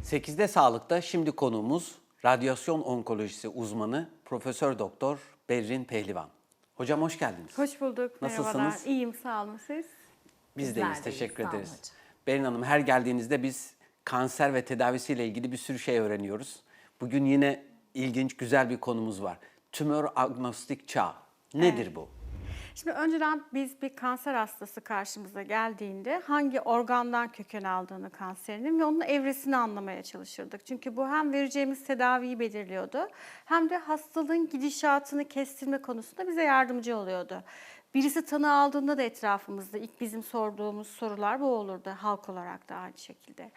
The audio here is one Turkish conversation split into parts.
8'de Sağlık'ta şimdi konuğumuz radyasyon onkolojisi uzmanı Profesör Doktor Berrin Pehlivan. Hocam hoş geldiniz. Hoş bulduk. Nasılsınız? Merhabalar. İyiyim, sağ olun siz. Biz Bizler de iyiyiz, de teşekkür iyiyiz, sağ olun ederiz. hocam. Berrin Hanım, her geldiğinizde biz kanser ve tedavisiyle ilgili bir sürü şey öğreniyoruz. Bugün yine ilginç, güzel bir konumuz var. Tümör agnostik çağ. Nedir bu? Şimdi önceden biz bir kanser hastası karşımıza geldiğinde hangi organdan köken aldığını kanserinin ve onun evresini anlamaya çalışırdık. Çünkü bu hem vereceğimiz tedaviyi belirliyordu hem de hastalığın gidişatını kestirme konusunda bize yardımcı oluyordu. Birisi tanı aldığında da etrafımızda ilk bizim sorduğumuz sorular bu olurdu, halk olarak da aynı şekilde.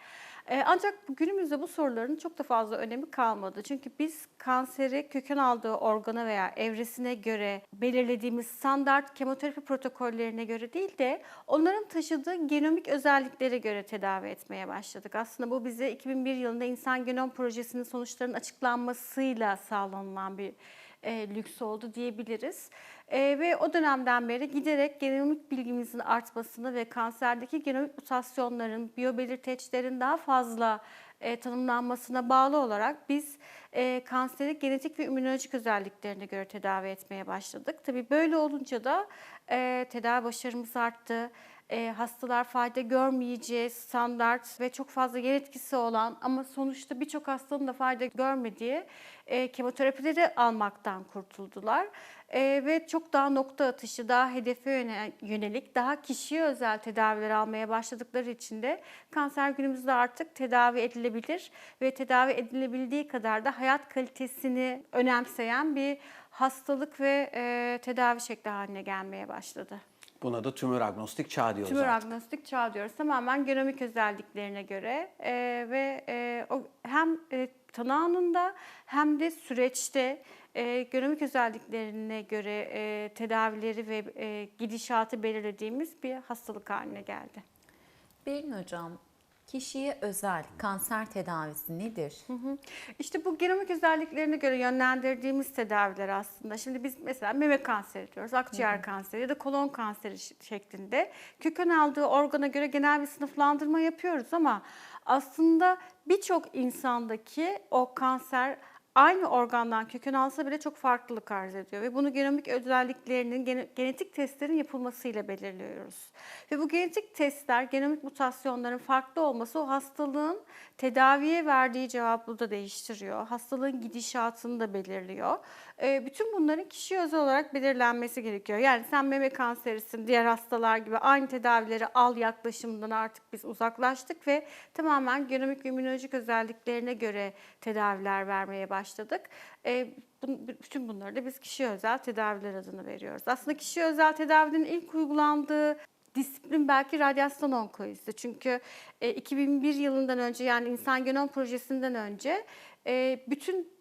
Ancak günümüzde bu soruların çok da fazla önemi kalmadı. Çünkü biz kanseri köken aldığı organa veya evresine göre belirlediğimiz standart kemoterapi protokollerine göre değil de onların taşıdığı genomik özelliklere göre tedavi etmeye başladık. Aslında bu bize 2001 yılında İnsan Genom Projesi'nin sonuçlarının açıklanmasıyla sağlanılan bir lüks oldu diyebiliriz. Ve o dönemden beri giderek genomik bilgimizin artmasını ve kanserdeki genomik mutasyonların, biyobelirteçlerin daha fazla tanımlanmasına bağlı olarak biz kanseri genetik ve immünolojik özelliklerine göre tedavi etmeye başladık. Tabii böyle olunca da tedavi başarımız arttı. Hastalar fayda görmeyeceği standart ve çok fazla yan etkisi olan ama sonuçta birçok hastanın da fayda görmediği kemoterapileri almaktan kurtuldular. Ve çok daha nokta atışı, daha hedefe yönelik, daha kişiye özel tedaviler almaya başladıkları için de kanser günümüzde artık tedavi edilebilir ve tedavi edilebildiği kadar da hayat kalitesini önemseyen bir hastalık ve tedavi şekli haline gelmeye başladı. Buna da tümör agnostik çağ diyoruz Tümör artık. agnostik çağ diyoruz. Tamamen genomik özelliklerine göre o hem tanı anında hem de süreçte genomik özelliklerine göre tedavileri ve gidişatı belirlediğimiz bir hastalık haline geldi. Berrin Hocam, kişiye özel kanser tedavisi nedir? İşte bu genomik özelliklerine göre yönlendirdiğimiz tedaviler aslında. Şimdi biz mesela meme kanseri diyoruz, akciğer kanseri ya da kolon kanseri şeklinde köken aldığı organa göre genel bir sınıflandırma yapıyoruz ama aslında birçok insandaki o kanser aynı organdan köken alsa bile çok farklılık arz ediyor ve bunu genomik özelliklerinin genetik testlerin yapılmasıyla belirliyoruz. Ve bu genetik testler, genomik mutasyonların farklı olması o hastalığın tedaviye verdiği cevabı da değiştiriyor. Hastalığın gidişatını da belirliyor. Bütün bunların kişiye özel olarak belirlenmesi gerekiyor. Yani sen meme kanserisin, diğer hastalar gibi aynı tedavileri al yaklaşımından artık biz uzaklaştık ve tamamen genomik ve immünolojik özelliklerine göre tedaviler vermeye başladık. Bütün bunları da biz kişiye özel tedaviler adını veriyoruz. Aslında kişiye özel tedavinin ilk uygulandığı disiplin belki radyasyon onkolojisi. Çünkü 2001 yılından önce yani İnsan Genom Projesi'nden önce bütün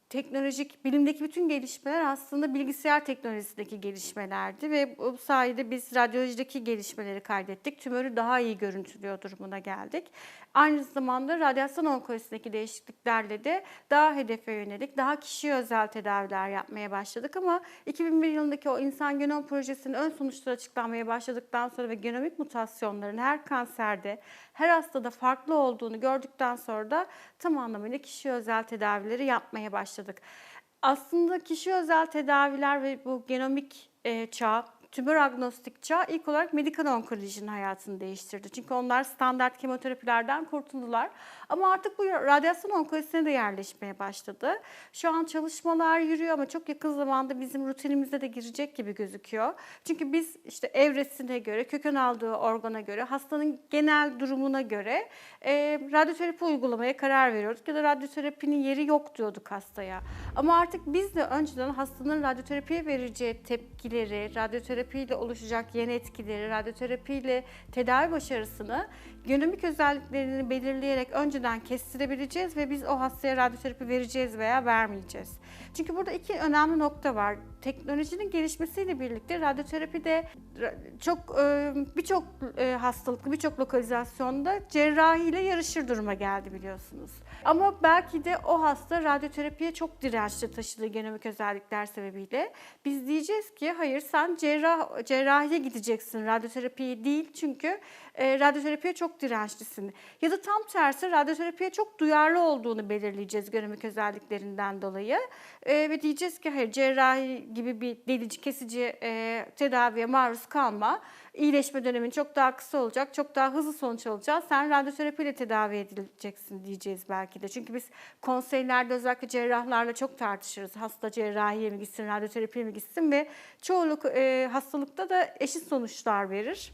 teknolojik, bilimdeki bütün gelişmeler aslında bilgisayar teknolojisindeki gelişmelerdi ve bu sayede biz radyolojideki gelişmeleri kaydettik. Tümörü daha iyi görüntülüyor durumuna geldik. Aynı zamanda radyasyon onkolojisindeki değişikliklerle de daha hedefe yönelik, daha kişiye özel tedaviler yapmaya başladık ama 2001 yılındaki o İnsan Genom Projesi'nin ön sonuçları açıklanmaya başladıktan sonra ve genomik mutasyonların her kanserde, her hastada farklı olduğunu gördükten sonra da tam anlamıyla kişiye özel tedavileri yapmaya başladık. Aslında kişiye özel tedaviler ve bu genomik çağ, tümör agnostik çağ ilk olarak medikal onkolojinin hayatını değiştirdi. Çünkü onlar standart kemoterapilerden kurtuldular. Ama artık bu radyasyon onkolojisine de yerleşmeye başladı. Şu an çalışmalar yürüyor ama çok yakın zamanda bizim rutinimize de girecek gibi gözüküyor. Çünkü biz işte evresine göre, köken aldığı organa göre, hastanın genel durumuna göre radyoterapi uygulamaya karar veriyorduk. Ya da radyoterapinin yeri yok diyorduk hastaya. Ama artık biz de önceden hastanın radyoterapiye vereceği tepkileri, radyoterapiyle oluşacak yan etkileri, radyoterapiyle tedavi başarısını genomik özelliklerini belirleyerek önceden kestirebileceğiz ve biz o hastaya radyoterapi vereceğiz veya vermeyeceğiz. Çünkü burada iki önemli nokta var. Teknolojinin gelişmesiyle birlikte radyoterapide birçok hastalıklı, birçok lokalizasyonda cerrahiyle yarışır duruma geldi biliyorsunuz. Ama belki de o hasta radyoterapiye çok dirençli taşıdığı genomik özellikler sebebiyle biz diyeceğiz ki hayır sen cerrahiye gideceksin radyoterapiye değil çünkü radyoterapiye çok çok dirençlisin. Ya da tam tersi radyoterapiye çok duyarlı olduğunu belirleyeceğiz görünümlük özelliklerinden dolayı. Ve diyeceğiz ki hayır, cerrahi gibi bir delici, kesici tedaviye maruz kalma. İyileşme dönemin çok daha kısa olacak, çok daha hızlı sonuç alacağız. Sen radyoterapiyle tedavi edileceksin diyeceğiz belki de. Çünkü biz konseylerde özellikle cerrahlarla çok tartışırız. Hasta cerrahiye mi gitsin, radyoterapiye mi gitsin ve çoğunluk hastalıkta da eşit sonuçlar verir.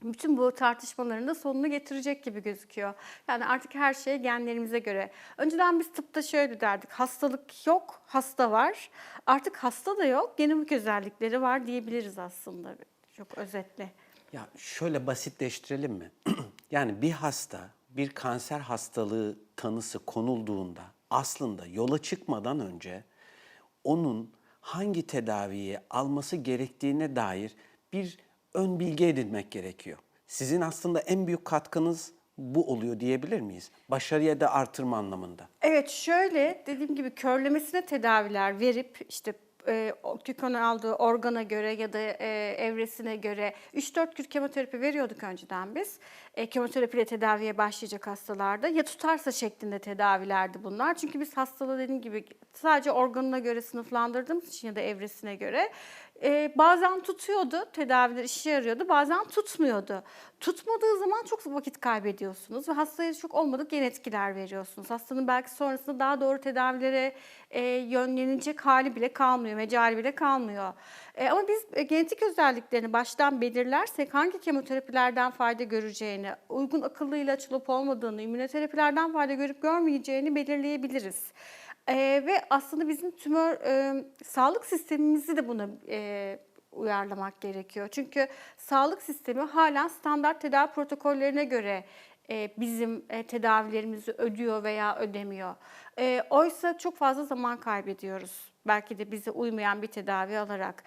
Bütün bu tartışmaların da sonunu getirecek gibi gözüküyor. Yani artık her şey genlerimize göre. Önceden biz tıpta şöyle derdik: hastalık yok, hasta var. Artık hasta da yok, genomik özellikleri var diyebiliriz aslında. Çok özetle. Ya şöyle basitleştirelim mi? Yani bir hasta, bir kanser hastalığı tanısı konulduğunda aslında yola çıkmadan önce onun hangi tedaviyi alması gerektiğine dair bir ön bilgi edinmek gerekiyor. Sizin aslında en büyük katkınız bu oluyor diyebilir miyiz? Başarıya da artırma anlamında. Evet, şöyle dediğim gibi körlemesine tedaviler verip işte tükön aldığı organa göre ya da evresine göre 3-4 kür kemoterapi veriyorduk önceden biz. Kemoterapiyle tedaviye başlayacak hastalarda. Ya tutarsa şeklinde tedavilerdi bunlar. Çünkü biz hastalığı dediğim gibi sadece organına göre sınıflandırdığımız için ya da evresine göre bazen tutuyordu, tedaviler işe yarıyordu, bazen tutmuyordu. Tutmadığı zaman çok vakit kaybediyorsunuz ve hastaya çok olmadık yan etkiler veriyorsunuz. Hastanın belki sonrasında daha doğru tedavilere yönlenecek hali bile kalmıyor, mecali bile kalmıyor. Ama biz genetik özelliklerini baştan belirlersek hangi kemoterapilerden fayda göreceğini, uygun akıllı ilaç olup olmadığını, immünoterapilerden fayda görüp görmeyeceğini belirleyebiliriz. Ve aslında bizim tümör sağlık sistemimizi de buna uyarlamak gerekiyor. Çünkü sağlık sistemi hala standart tedavi protokollerine göre bizim tedavilerimizi ödüyor veya ödemiyor. Oysa çok fazla zaman kaybediyoruz. Belki de bize uymayan bir tedavi alarak.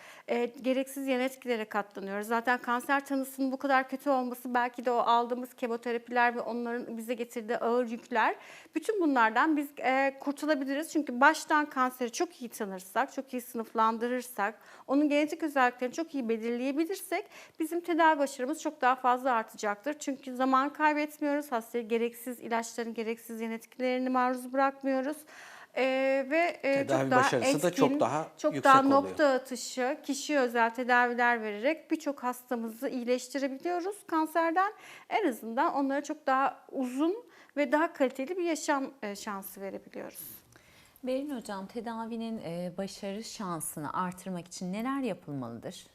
Gereksiz yan etkilere katlanıyoruz. Zaten kanser tanısının bu kadar kötü olması belki de o aldığımız kemoterapiler ve onların bize getirdiği ağır yükler. Bütün bunlardan biz kurtulabiliriz. Çünkü baştan kanseri çok iyi tanırsak, çok iyi sınıflandırırsak, onun genetik özelliklerini çok iyi belirleyebilirsek bizim tedavi başarımız çok daha fazla artacaktır. Çünkü zaman kaybetmiyoruz. Hastayı gereksiz ilaçların gereksiz yan etkilerini maruz bırakmıyoruz. Ve Tedavi çok daha başarısı da çok daha çok yüksek daha oluyor. nokta atışı, kişiye özel tedaviler vererek birçok hastamızı iyileştirebiliyoruz kanserden. En azından onlara çok daha uzun ve daha kaliteli bir yaşam şansı verebiliyoruz. Berin Hocam, tedavinin başarı şansını artırmak için neler yapılmalıdır?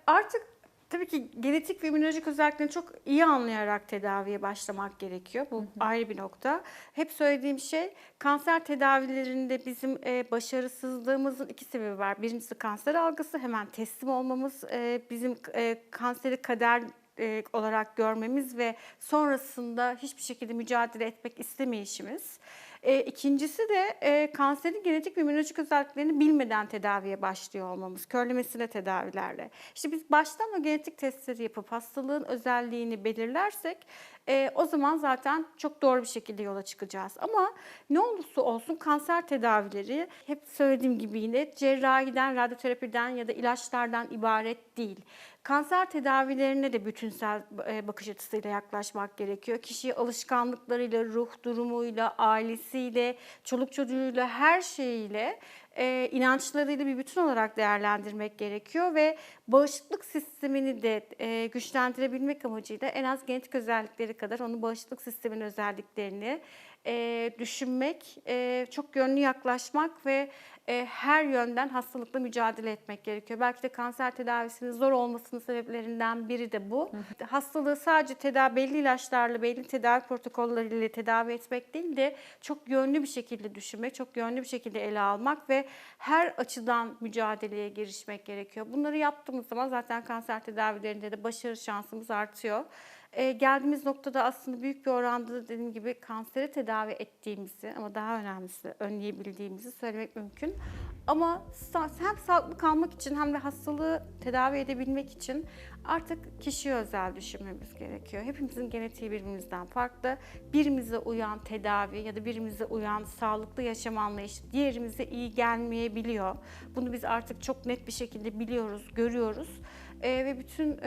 Artık tabii ki genetik ve immünolojik özelliklerini çok iyi anlayarak tedaviye başlamak gerekiyor. Bu ayrı bir nokta. Hep söylediğim şey, kanser tedavilerinde bizim başarısızlığımızın iki sebebi var. Birincisi kanser algısı, hemen teslim olmamız, bizim kanseri kader olarak görmemiz ve sonrasında hiçbir şekilde mücadele etmek istemeyişimiz. İkincisi de kanserin genetik ve immünolojik özelliklerini bilmeden tedaviye başlıyor olmamız, körlemesine tedavilerle. İşte biz baştan o genetik testleri yapıp hastalığın özelliğini belirlersek o zaman zaten çok doğru bir şekilde yola çıkacağız. Ama ne olursa olsun kanser tedavileri hep söylediğim gibi yine cerrahiden, radyoterapiden ya da ilaçlardan ibaret değil. Kanser tedavilerine de bütünsel bakış açısıyla yaklaşmak gerekiyor. Kişiyi alışkanlıklarıyla, ruh durumuyla, ailesiyle, çoluk çocuğuyla, her şeyiyle, inançlarıyla bir bütün olarak değerlendirmek gerekiyor ve bağışıklık sistemini de güçlendirebilmek amacıyla en az genetik özellikleri kadar onun bağışıklık sisteminin özelliklerini düşünmek, çok yönlü yaklaşmak ve her yönden hastalıkla mücadele etmek gerekiyor. Belki de kanser tedavisinin zor olmasının sebeplerinden biri de bu. Hastalığı sadece belli ilaçlarla, belli tedavi protokolleriyle tedavi etmek değil de çok yönlü bir şekilde düşünmek, çok yönlü bir şekilde ele almak ve her açıdan mücadeleye girişmek gerekiyor. Bunları yaptığımız zaman zaten kanser tedavilerinde de başarı şansımız artıyor. Geldiğimiz noktada aslında büyük bir oranda dediğim gibi kanseri tedavi ettiğimizi ama daha önemlisi önleyebildiğimizi söylemek mümkün. Ama hem sağlıklı kalmak için hem de hastalığı tedavi edebilmek için artık kişiye özel düşünmemiz gerekiyor. Hepimizin genetiği birbirimizden farklı. Birimize uyan tedavi ya da birimize uyan sağlıklı yaşam anlayışı diğerimize iyi gelmeyebiliyor. Bunu biz artık çok net bir şekilde biliyoruz, görüyoruz. Ve bütün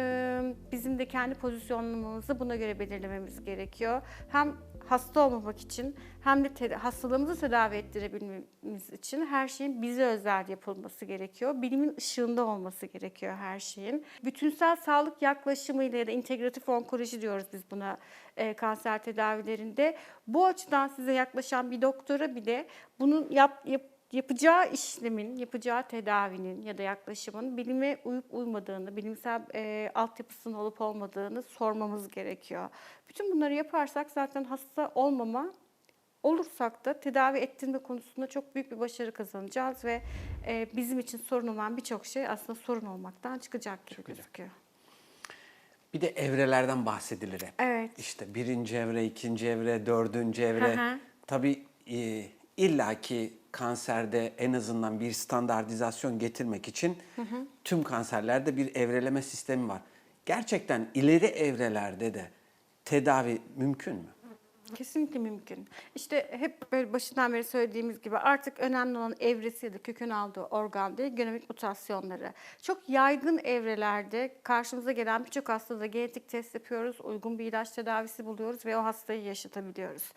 bizim de kendi pozisyonlamamızı buna göre belirlememiz gerekiyor. Hem hasta olmamak için hem de hastalığımızı tedavi ettirebilmemiz için her şeyin bize özel yapılması gerekiyor. Bilimin ışığında olması gerekiyor her şeyin. Bütünsel sağlık yaklaşımıyla ya da integratif onkoloji diyoruz biz buna kanser tedavilerinde. Bu açıdan size yaklaşan bir doktora bile bunun yapacağı işlemin, yapacağı tedavinin ya da yaklaşımın bilime uyup uymadığını, bilimsel altyapısının olup olmadığını sormamız gerekiyor. Bütün bunları yaparsak zaten hasta olursak da tedavi ettirme konusunda çok büyük bir başarı kazanacağız ve bizim için sorun olan birçok şey aslında sorun olmaktan çıkacak gibi gözüküyor. Bir de evrelerden bahsedilir hep. Evet. İşte 1. evre, 2. evre, 4. evre. Hı hı. Tabii illaki kanserde en azından bir standartizasyon getirmek için tüm kanserlerde bir evreleme sistemi var. Gerçekten ileri evrelerde de tedavi mümkün mü? Kesinlikle mümkün. İşte hep böyle başından beri söylediğimiz gibi artık önemli olan evresi ya da kökün aldığı organ değil, genomik mutasyonları. Çok yaygın evrelerde karşımıza gelen birçok hastada genetik test yapıyoruz, uygun bir ilaç tedavisi buluyoruz ve o hastayı yaşatabiliyoruz.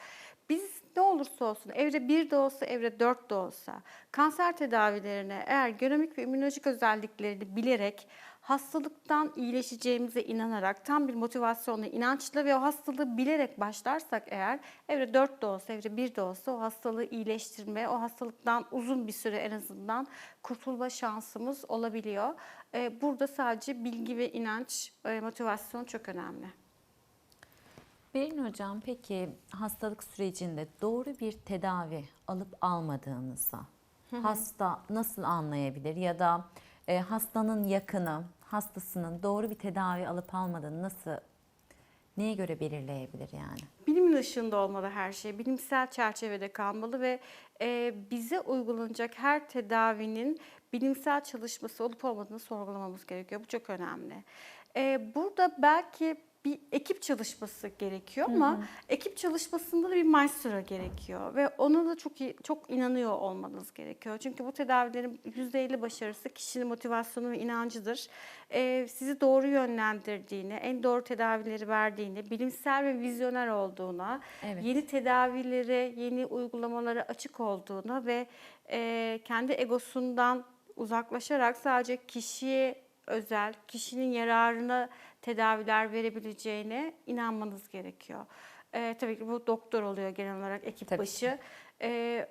Biz ne olursa olsun, evre 1 de olsa, evre 4 de olsa kanser tedavilerine eğer genomik ve immünolojik özelliklerini bilerek hastalıktan iyileşeceğimize inanarak tam bir motivasyonla, inançla ve o hastalığı bilerek başlarsak eğer evre 4 de olsa, evre 1 de olsa o hastalığı iyileştirme, o hastalıktan uzun bir süre en azından kurtulma şansımız olabiliyor. Burada sadece bilgi ve inanç, motivasyon çok önemli. Berin Hocam, peki hastalık sürecinde doğru bir tedavi alıp almadığınızı hasta nasıl anlayabilir ya da hastanın yakını hastasının doğru bir tedavi alıp almadığını neye göre belirleyebilir yani? Bilimin ışığında olmalı her şey, bilimsel çerçevede kalmalı ve bize uygulanacak her tedavinin bilimsel çalışması olup olmadığını sorgulamamız gerekiyor. Bu çok önemli. Burada belki bir ekip çalışması gerekiyor ama ekip çalışmasında da bir maestro gerekiyor ve ona da çok inanıyor olmanız gerekiyor. Çünkü bu tedavilerin %50 başarısı kişinin motivasyonu ve inancıdır. Sizi doğru yönlendirdiğini, en doğru tedavileri verdiğini, bilimsel ve vizyoner olduğuna, Evet. yeni tedavilere, yeni uygulamalara açık olduğuna ve kendi egosundan uzaklaşarak sadece kişiye özel, kişinin yararına tedaviler verebileceğine inanmanız gerekiyor. Tabii ki bu doktor oluyor genel olarak ekip Tabii başı.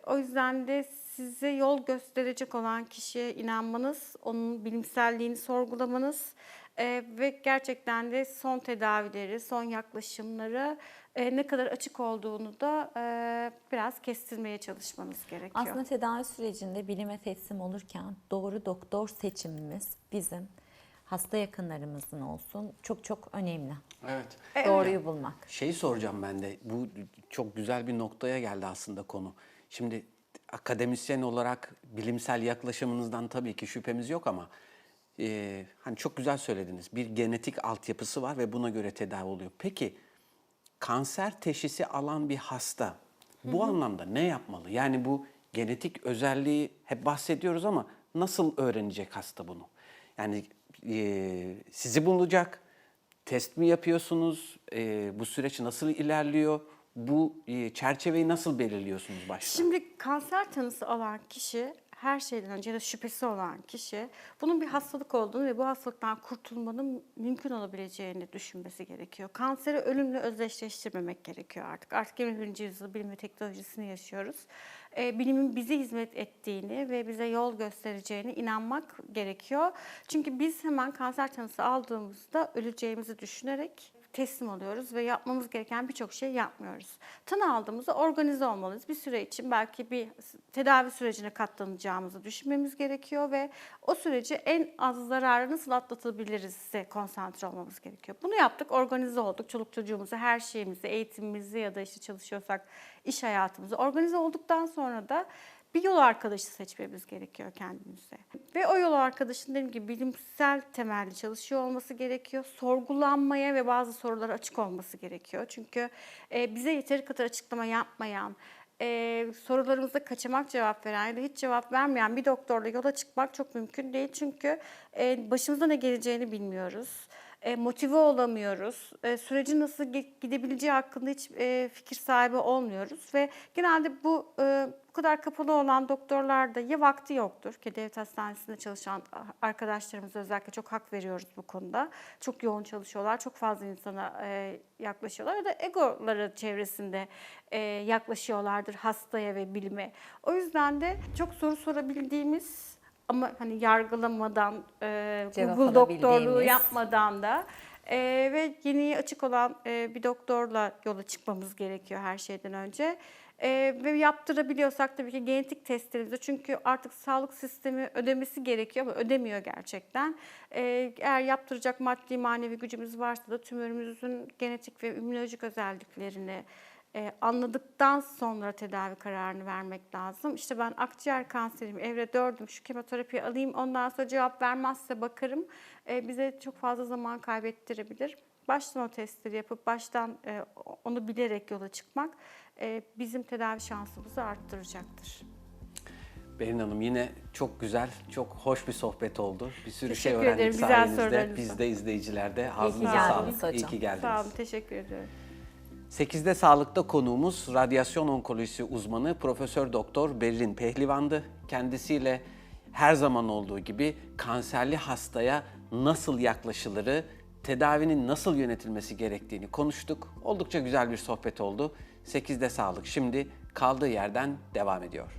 O yüzden de size yol gösterecek olan kişiye inanmanız, onun bilimselliğini sorgulamanız ve gerçekten de son tedavileri, son yaklaşımları ne kadar açık olduğunu da biraz kestirmeye çalışmanız gerekiyor. Aslında tedavi sürecinde bilime teslim olurken doğru doktor seçimimiz bizim hasta yakınlarımızın olsun çok çok önemli. Evet. Doğruyu bulmak. Şeyi soracağım ben de. Bu çok güzel bir noktaya geldi aslında konu. Şimdi akademisyen olarak bilimsel yaklaşımınızdan tabii ki şüphemiz yok ama hani çok güzel söylediniz. Bir genetik altyapısı var ve buna göre tedavi oluyor. Peki kanser teşhisi alan bir hasta bu anlamda ne yapmalı? Yani bu genetik özelliği hep bahsediyoruz ama nasıl öğrenecek hasta bunu? Yani sizi bulacak, test mi yapıyorsunuz? Bu süreç nasıl ilerliyor? Bu çerçeveyi nasıl belirliyorsunuz başta? Şimdi kanser tanısı alan kişi her şeyden önce ya da şüphesi olan kişi bunun bir hastalık olduğunu ve bu hastalıktan kurtulmanın mümkün olabileceğini düşünmesi gerekiyor. Kanseri ölümle özdeşleştirmemek gerekiyor artık. Artık 21. yüzyıl bilim ve teknolojisini yaşıyoruz. Bilimin bize hizmet ettiğini ve bize yol göstereceğine inanmak gerekiyor. Çünkü biz hemen kanser tanısı aldığımızda öleceğimizi düşünerek teslim oluyoruz ve yapmamız gereken birçok şey yapmıyoruz. Tanı aldığımızda organize olmalıyız. Bir süre için belki bir tedavi sürecine katlanacağımızı düşünmemiz gerekiyor ve o süreci en az zararı nasıl atlatabilirizse konsantre olmamız gerekiyor. Bunu yaptık, organize olduk. Çoluk çocuğumuzu, her şeyimizi, eğitimimizi ya da işte çalışıyorsak iş hayatımızı organize olduktan sonra da bir yol arkadaşı seçmemiz gerekiyor kendimize. Ve o yol arkadaşının dediğim gibi bilimsel temelli çalışıyor olması gerekiyor. Sorgulanmaya ve bazı sorulara açık olması gerekiyor. Çünkü bize yeteri kadar açıklama yapmayan, sorularımıza kaçamak cevap veren ya da hiç cevap vermeyen bir doktorla yola çıkmak çok mümkün değil. Çünkü başımıza ne geleceğini bilmiyoruz. Motive olamıyoruz. Sürecin nasıl gidebileceği hakkında hiç fikir sahibi olmuyoruz. Ve genelde bu kadar kapalı olan doktorlarda ya vakti yoktur ki devlet hastanesinde çalışan arkadaşlarımıza özellikle çok hak veriyoruz bu konuda. Çok yoğun çalışıyorlar, çok fazla insana yaklaşıyorlar ya da egoları çevresinde yaklaşıyorlardır hastaya ve bilime. O yüzden de çok soru sorabildiğimiz ama hani yargılamadan, Cevap Google doktorluğu alabildiğimiz. yapmadan da ve yeniye açık olan bir doktorla yola çıkmamız gerekiyor her şeyden önce. Ve yaptırabiliyorsak tabii ki genetik testlerimizi, çünkü artık sağlık sistemi ödemesi gerekiyor ama ödemiyor gerçekten. Eğer yaptıracak maddi manevi gücümüz varsa da tümörümüzün genetik ve immünolojik özelliklerini anladıktan sonra tedavi kararını vermek lazım. İşte ben akciğer kanseriyim, evre 4'üm, şu kemoterapiyi alayım, ondan sonra cevap vermezse bakarım. Bize çok fazla zaman kaybettirebilir. Baştan o testleri yapıp baştan onu bilerek yola çıkmak bizim tedavi şansımızı arttıracaktır. Berin Hanım, yine çok güzel, çok hoş bir sohbet oldu. Bir sürü şey Teşekkür öğrendik ederim, güzel sayenizde. sorularınızdan. Biz de izleyiciler de. İyi ki Ağzınıza geldiniz sağlık. İyi hocam. ki geldiniz. Sağ olun, teşekkür ediyorum. 8'de Sağlık'ta konuğumuz radyasyon onkolojisi uzmanı Profesör Doktor Berrin Pehlivan'dı. Kendisiyle her zaman olduğu gibi kanserli hastaya nasıl yaklaşılırı, tedavinin nasıl yönetilmesi gerektiğini konuştuk. Oldukça güzel bir sohbet oldu. 8'de Sağlık şimdi kaldığı yerden devam ediyor.